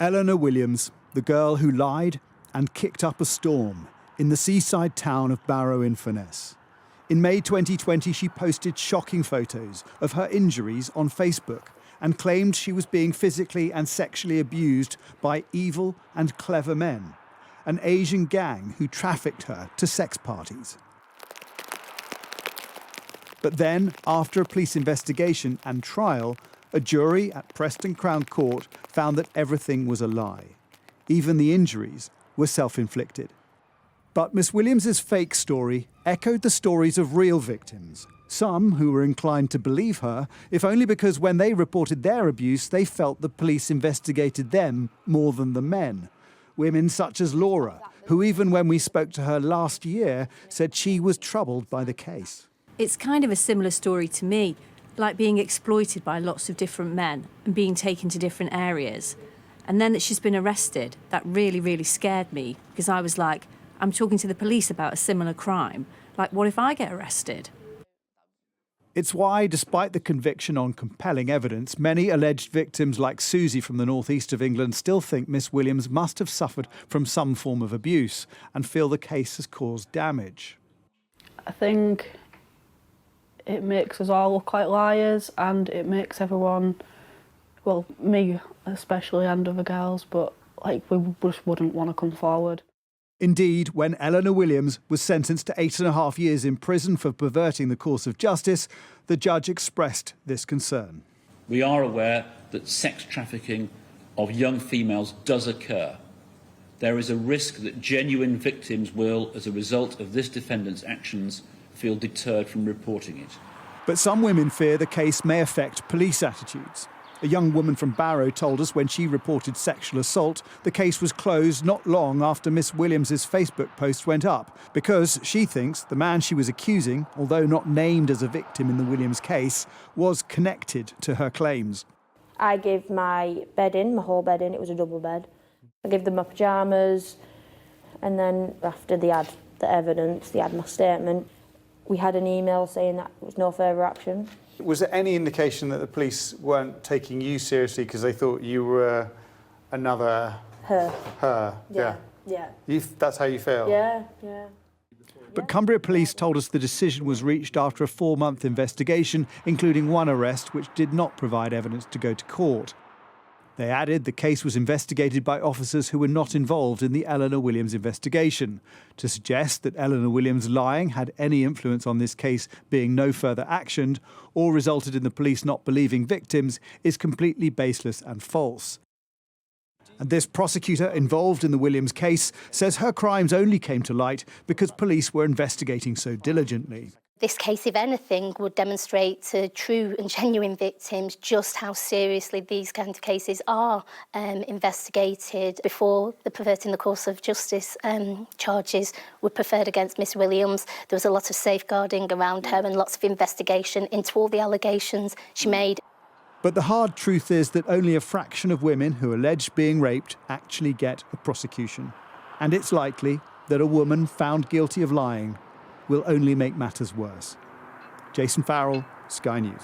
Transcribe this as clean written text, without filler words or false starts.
Eleanor Williams, the girl who lied and kicked up a storm in the seaside town of Barrow-in-Furness. In May 2020, she posted shocking photos of her injuries on Facebook and claimed she was being physically and sexually abused by evil and clever men, an Asian gang who trafficked her to sex parties. But then, after a police investigation and trial, a jury at Preston Crown Court found that everything was a lie. Even the injuries were self-inflicted. But Miss Williams's fake story echoed the stories of real victims, some who were inclined to believe her, if only because when they reported their abuse, they felt the police investigated them more than the men. Women such as Laura, who even when we spoke to her last year, said she was troubled by the case. It's kind of a similar story to me, like being exploited by lots of different men and being taken to different areas. And then that she's been arrested, that really, really scared me, because I was like, I'm talking to the police about a similar crime. Like, what if I get arrested? It's why, despite the conviction on compelling evidence, many alleged victims like Susie from the northeast of England still think Miss Williams must have suffered from some form of abuse and feel the case has caused damage. I think it makes us all look like liars, and it makes everyone, well, me especially and other girls, but like we just wouldn't want to come forward. Indeed, when Eleanor Williams was sentenced to 8.5 years in prison for perverting the course of justice, the judge expressed this concern. We are aware that sex trafficking of young females does occur. There is a risk that genuine victims will, as a result of this defendant's actions, feel deterred from reporting it. But some women fear the case may affect police attitudes. A young woman from Barrow told us when she reported sexual assault, the case was closed not long after Miss Williams's Facebook post went up, because she thinks the man she was accusing, although not named as a victim in the Williams case, was connected to her claims. I gave my bed in, my whole bed in, it was a double bed. I gave them my pyjamas, and then after they had the evidence, they had my statement, we had an email saying that there was no further action. Was there any indication that the police weren't taking you seriously because they thought you were another... Her. Her, yeah. That's how you feel? Yeah. But Cumbria Police told us the decision was reached after a 4-month investigation, including one arrest which did not provide evidence to go to court. They added the case was investigated by officers who were not involved in the Eleanor Williams investigation. To suggest that Eleanor Williams' lying had any influence on this case being no further actioned or resulted in the police not believing victims is completely baseless and false. And this prosecutor involved in the Williams case says her crimes only came to light because police were investigating so diligently. This case, if anything, would demonstrate to true and genuine victims just how seriously these kind of cases are investigated before the perverting the course of justice charges were preferred against Miss Williams. There was a lot of safeguarding around her and lots of investigation into all the allegations she made. But the hard truth is that only a fraction of women who allege being raped actually get a prosecution. And it's likely that a woman found guilty of lying will only make matters worse. Jason Farrell, Sky News.